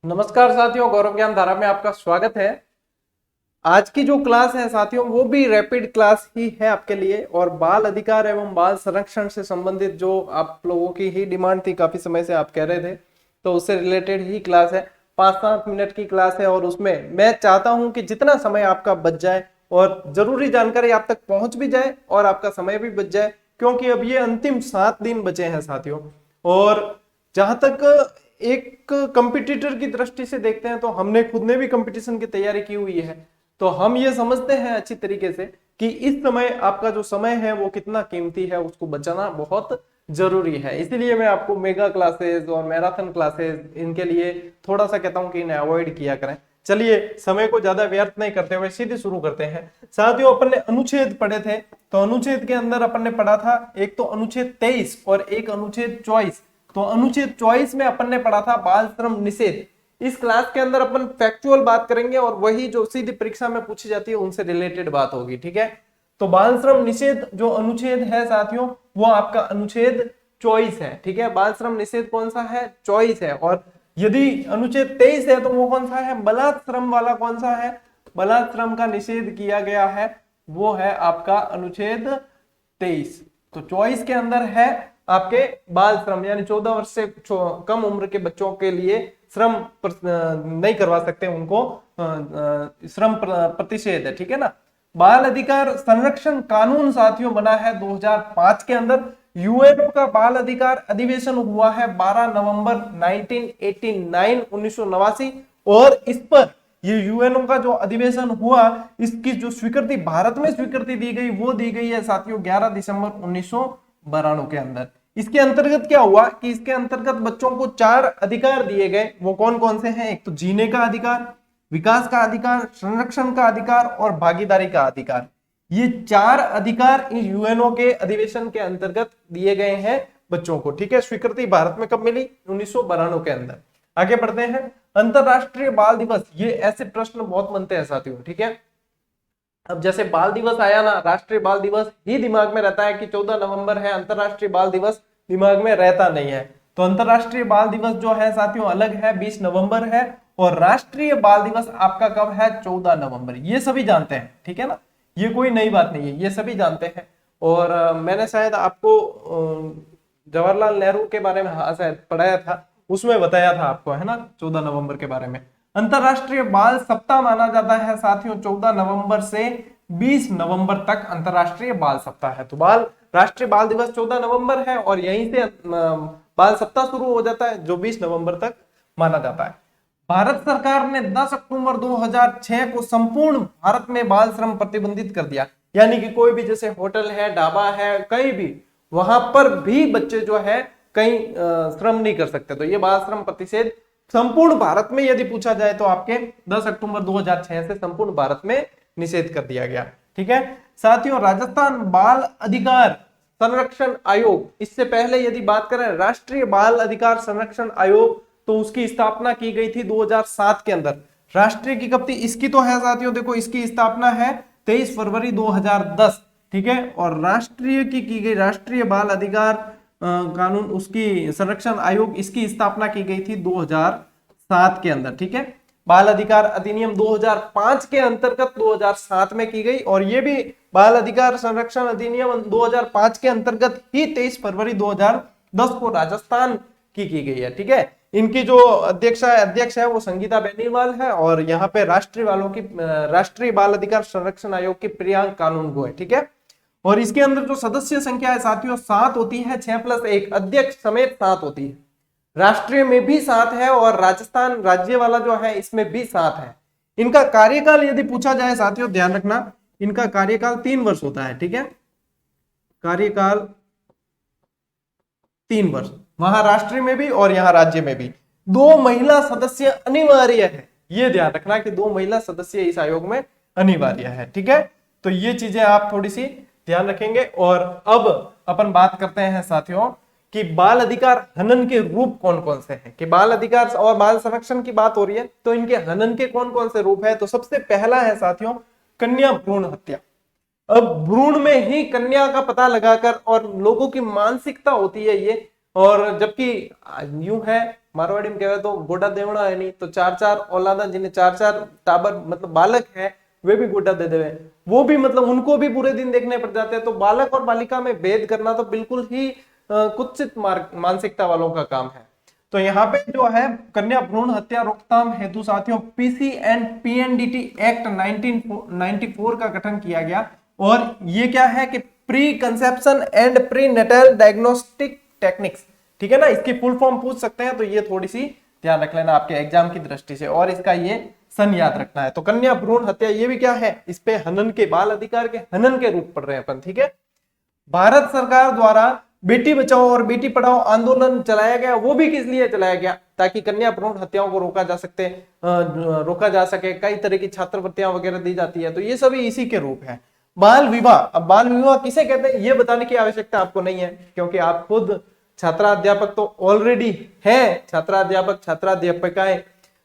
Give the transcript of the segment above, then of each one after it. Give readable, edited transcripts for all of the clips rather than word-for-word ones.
नमस्कार साथियों, गौरव ज्ञान धारा में आपका स्वागत है। आज की जो क्लास है साथियों, वो भी रैपिड क्लास ही है आपके लिए और बाल अधिकार एवं बाल संरक्षण से संबंधित जो आप लोगों की ही डिमांड थी, काफी समय से आप कह रहे थे, तो उससे रिलेटेड ही क्लास है। 5-7 मिनट की क्लास है और उसमें मैं चाहता हूं कि जितना समय आपका बच जाए और जरूरी जानकारी आप तक पहुंच भी जाए और आपका समय भी बच जाए, क्योंकि अब ये अंतिम 7 दिन बचे हैं साथियों। और जहां तक एक कंपटीटर की दृष्टि से देखते हैं तो हमने खुद ने भी कंपटीशन की तैयारी की हुई है, तो हम ये समझते हैं अच्छी तरीके से कि इस समय आपका जो समय है वो कितना कीमती है, उसको बचाना बहुत जरूरी है। इसीलिए मैं आपको मेगा क्लासेस और मैराथन क्लासेस इनके लिए थोड़ा सा कहता हूं कि इन्हें अवॉइड किया करें। चलिए समय को ज्यादा व्यर्थ नहीं करते हुए सीधे शुरू करते हैं। साथियों, अपन ने अनुच्छेद पढ़े थे, तो अनुच्छेद के अंदर अपन ने पढ़ा था एक तो अनुच्छेद 23 और एक अनुच्छेद 24। तो अनुच्छेद 24 में अपन ने पढ़ा था बाल श्रम निषेध। इस क्लास के अंदर अपन फैक्चुअल बात करेंगे और वही जो सीधी परीक्षा में पूछी जाती है उनसे रिलेटेड बात होगी, ठीक है। तो बाल श्रम निषेध जो अनुच्छेद है साथियों, वो आपका अनुच्छेद 24 है, ठीक है। बाल श्रम निषेध कौन सा है? 24 है। और यदि अनुच्छेद 23 है तो वो कौन सा है? बलात्श्रम वाला कौन सा है? बलात्श्रम का निषेध किया गया है, वो है आपका अनुच्छेद 23। तो 24 के अंदर है आपके बाल श्रम, यानी 14 वर्ष से कम उम्र के बच्चों के लिए श्रम नहीं करवा सकते उनको, श्रम प्रतिषेध है, ठीक है ना। बाल अधिकार संरक्षण कानून साथियों बना है 2005 के अंदर। यूएनओ का बाल अधिकार अधिवेशन हुआ है 12 नवंबर 1989 और इस पर ये यूएनओ का जो अधिवेशन हुआ, इसकी जो स्वीकृति भारत में स्वीकृति दी गई वो दी गई है साथियों 11 दिसंबर 1992 के अंदर। इसके अंतर्गत क्या हुआ कि इसके अंतर्गत बच्चों को 4 अधिकार दिए गए। वो कौन कौन से हैं? एक तो जीने का अधिकार, विकास का अधिकार, संरक्षण का अधिकार और भागीदारी का अधिकार। ये 4 अधिकार इस यूएनओ के अधिवेशन के अंतर्गत दिए गए हैं बच्चों को, ठीक है। स्वीकृति भारत में कब मिली? 1992 के अंदर। आगे बढ़ते हैं। अंतरराष्ट्रीय बाल दिवस, ये ऐसे प्रश्न बहुत बनते हैं साथियों, ठीक है। अब जैसे बाल दिवस आया ना, राष्ट्रीय बाल दिवस ही दिमाग में रहता है कि 14 नवंबर है, अंतरराष्ट्रीय बाल दिवस दिमाग में रहता नहीं है। तो अंतरराष्ट्रीय बाल दिवस जो है साथियों अलग है, 20 नवंबर है। और राष्ट्रीय बाल दिवस आपका कब है? 14 नवंबर। ये सभी जानते हैं, ठीक है ना, ये कोई नई बात नहीं है, ये सभी जानते हैं। और मैंने शायद आपको जवाहरलाल नेहरू के बारे में शायद पढ़ाया था, उसमें बताया था आपको, है ना, 14 नवंबर के बारे में। अंतरराष्ट्रीय बाल सप्ताह माना जाता है साथियों 14 नवंबर से 20 नवंबर तक अंतरराष्ट्रीय बाल सप्ताह है। तो राष्ट्रीय बाल दिवस 14 नवंबर है और यहीं से बाल सप्ताह शुरू हो जाता है जो 20 नवंबर तक माना जाता है। भारत सरकार ने 10 अक्टूबर 2006 को संपूर्ण भारत में बाल श्रम प्रतिबंधित कर दिया, यानी कि कोई भी जैसे होटल है, ढाबा है, कहीं भी, वहां पर भी बच्चे जो है कहीं श्रम नहीं कर सकते। तो ये बाल श्रम प्रतिषेध संपूर्ण भारत में यदि पूछा जाए तो आपके 10 अक्टूबर 2006 से संपूर्ण भारत में निषेध कर दिया गया, ठीक है। साथियों, राजस्थान बाल अधिकार संरक्षण आयोग, इससे पहले यदि बात करें राष्ट्रीय बाल अधिकार संरक्षण आयोग, तो उसकी स्थापना की गई थी 2007 के अंदर। राष्ट्रीय की कब थी? इसकी तो है साथियों, देखो इसकी स्थापना है 23 फरवरी 2010, ठीक है। और राष्ट्रीय की गई राष्ट्रीय बाल अधिकार कानून, उसकी संरक्षण आयोग, इसकी स्थापना की गई थी 2007 के अंदर, ठीक है। बाल अधिकार अधिनियम 2005 के अंतर्गत 2007 में की गई और ये भी बाल अधिकार संरक्षण अधिनियम 2005 के अंतर्गत ही 23 फरवरी 2010 को राजस्थान की गई है, ठीक है। इनकी जो अध्यक्ष है वो संगीता बेनीवाल है और यहाँ पे राष्ट्रीय बाल अधिकार संरक्षण आयोग की प्रियांक कानूनगो है, ठीक है। और इसके अंदर जो सदस्य संख्या है साथियों 7 होती है, 6+1 अध्यक्ष समेत 7 होती है। राष्ट्रीय में भी 7 है और राजस्थान राज्य वाला जो है इसमें भी 7 है। इनका कार्यकाल यदि पूछा जाए साथियों, ध्यान रखना, इनका कार्यकाल 3 वर्ष होता है, ठीक है। कार्यकाल 3 वर्ष, वहां राष्ट्रीय में भी और यहाँ राज्य में भी। 2 महिला सदस्य अनिवार्य है, ये ध्यान रखना कि 2 महिला सदस्य इस आयोग में अनिवार्य है, ठीक है। तो ये चीजें आप थोड़ी सी ध्यान रखेंगे। और अब अपन बात करते हैं साथियों कि बाल अधिकार हनन के रूप कौन कौन से हैं। कि बाल अधिकार और बाल संरक्षण की बात हो रही है तो इनके हनन के कौन कौन से रूप है। तो सबसे पहला है साथियों कन्या भ्रूण हत्या। अब भ्रूण में ही कन्या का पता लगाकर, और लोगों की मानसिकता होती है ये, और जबकि यूं है मारवाड़ी में कहवे तो गोडा देवड़ा है नहीं, तो 4-4 औलादा जिन्हें 4-4 टाबर मतलब बालक है वे भी गोडा दे देवे, वो भी मतलब उनको भी पूरे दिन देखने पड़ जाते हैं। तो बालक और बालिका में भेद करना तो बिल्कुल ही कुत्सित मानसिकता वालों का काम है। तो यहाँ पे जो है कन्या भ्रूण हत्या रोकथाम हेतु साथियों पीसी एंड पीएनडीटी एक्ट 1994 का गठन किया गया। और ये क्या है कि preconception and prenatal diagnostic techniques, ठीक है ना, इसकी फुल फॉर्म पूछ सकते हैं, तो ये थोड़ी सी ध्यान रख लेना आपके एग्जाम की दृष्टि से, और इसका ये सन याद रखना है। तो कन्या भ्रूण हत्या ये भी क्या है, इस पे हनन के बाल अधिकार के हनन के रूप पढ़ रहे हैं अपन, ठीक है। भारत सरकार द्वारा बेटी बचाओ और बेटी पढ़ाओ आंदोलन चलाया गया, वो भी किस लिए चलाया गया, ताकि कन्या भ्रूण हत्याओं को रोका जा सके। कई तरह की छात्रवृत्तियां वगैरह दी जाती है, तो ये सभी इसी के रूप है। बाल विवाह, अब बाल विवाह किसे कहते हैं ये बताने की आवश्यकता आपको नहीं है, क्योंकि आप खुद छात्राध्यापक तो ऑलरेडी है, छात्राध्यापक छात्राध्यापिकाएं,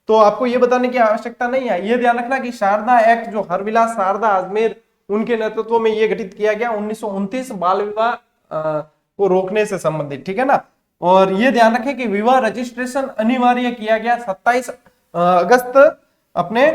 तो आपको ये बताने की आवश्यकता नहीं है। ये ध्यान रखना कि शारदा एक्ट जो हरविलास शारदा अजमेर उनके नेतृत्व में ये गठित किया गया 1929 बाल विवाह को रोकने से संबंधित, ठीक है ना। और ये ध्यान रखें कि विवाह रजिस्ट्रेशन अनिवार्य किया गया 27 अगस्त अपने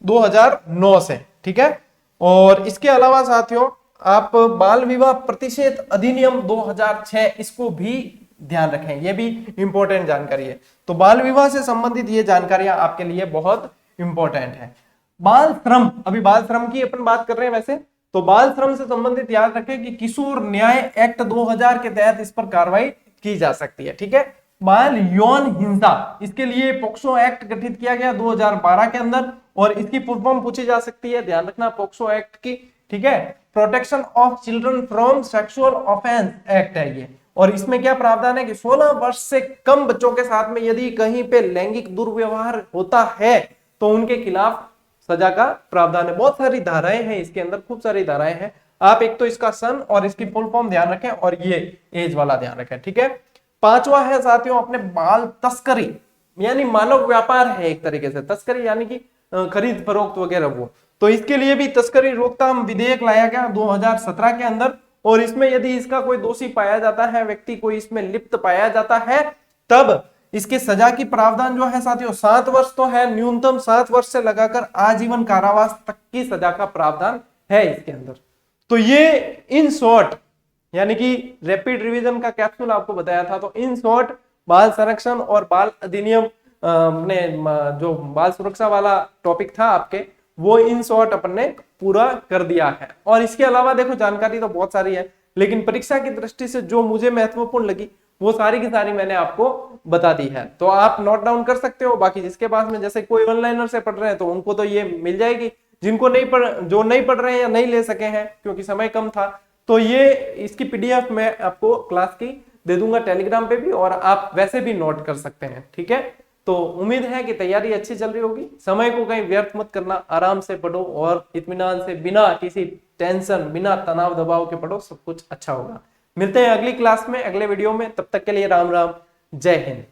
2009 से, ठीक है। और इसके अलावा साथियों आप बाल विवाह प्रतिषेध अधिनियम 2006 इसको भी ध्यान रखें, ये भी इंपॉर्टेंट जानकारी है। तो बाल विवाह से संबंधित ये जानकारियां आपके लिए बहुत इंपॉर्टेंट है। बाल श्रम, अभी बाल श्रम की अपन बात कर रहे हैं वैसे, तो बाल श्रम से संबंधित याद रखें कि किशोर न्याय एक्ट 2000 के तहत इस पर कार्रवाई की जा सकती है, ठीक है। बाल यौन हिंसा, इसके लिए पोक्सो एक्ट गठित किया गया 2012 के अंदर, और इसकी फुल फॉर्म पूछी जा सकती है, ध्यान रखना पोक्सो एक्ट की, ठीक है। Protection of children from sexual offence act है ये, और इसमें क्या प्रावधान है कि 16 वर्ष से कम बच्चों के साथ में यदि कहीं पे लैंगिक दुर्व्यवहार होता है तो उनके खिलाफ सजा का प्रावधान है। बहुत सारी धाराएं हैं इसके अंदर, खूब सारी धाराएं हैं। आप एक तो इसका सन और इसकी फुल फॉर्म ध्यान रखें, और ये एज वाला ध्यान रखें, ठीक है। पांचवा है साथियों अपने बाल तस्करी, यानी मानव व्यापार है एक तरीके से, तस्करी यानी कि खरीद फरोख्त वगैरह वो, तो इसके लिए भी तस्करी रोकथाम विधेयक लाया गया 2017 के अंदर। और इसमें यदि इसका कोई दोषी पाया जाता है, व्यक्ति कोई इसमें लिप्त पाया जाता है, तब इसके सजा की प्रावधान जो है साथियों 7 वर्ष तो है, न्यूनतम 7 वर्ष से लगाकर आजीवन कारावास तक की सजा का प्रावधान है इसके अंदर। तो ये इन शॉर्ट, यानी कि रैपिड रिवीजन का कैप्सूल आपको बताया था, तो इन शॉर्ट बाल संरक्षण और बाल अधिनियम ने जो बाल सुरक्षा वाला टॉपिक था आपके, वो इन शॉर्ट अपन ने पूरा कर दिया है। और इसके अलावा देखो जानकारी तो बहुत सारी है, लेकिन परीक्षा की दृष्टि से जो मुझे महत्वपूर्ण लगी वो सारी की सारी मैंने आपको बता दी है, तो आप नोट डाउन कर सकते हो। बाकी जिसके पास में जैसे कोई ऑनलाइनर से पढ़ रहे हैं तो उनको तो ये मिल जाएगी, जिनको जो नहीं पढ़ रहे हैं या नहीं ले सके हैं क्योंकि समय कम था, तो ये इसकी पीडीएफ मैं आपको क्लास की दे दूंगा टेलीग्राम पे भी, और आप वैसे भी नोट कर सकते हैं, ठीक है। तो उम्मीद है कि तैयारी अच्छी चल रही होगी, समय को कहीं व्यर्थ मत करना, आराम से पढ़ो और इत्मीनान से, बिना किसी टेंशन, बिना तनाव दबाव के पढ़ो, सब कुछ अच्छा होगा। मिलते हैं अगली क्लास में, अगले वीडियो में, तब तक के लिए राम राम, जय हिंद।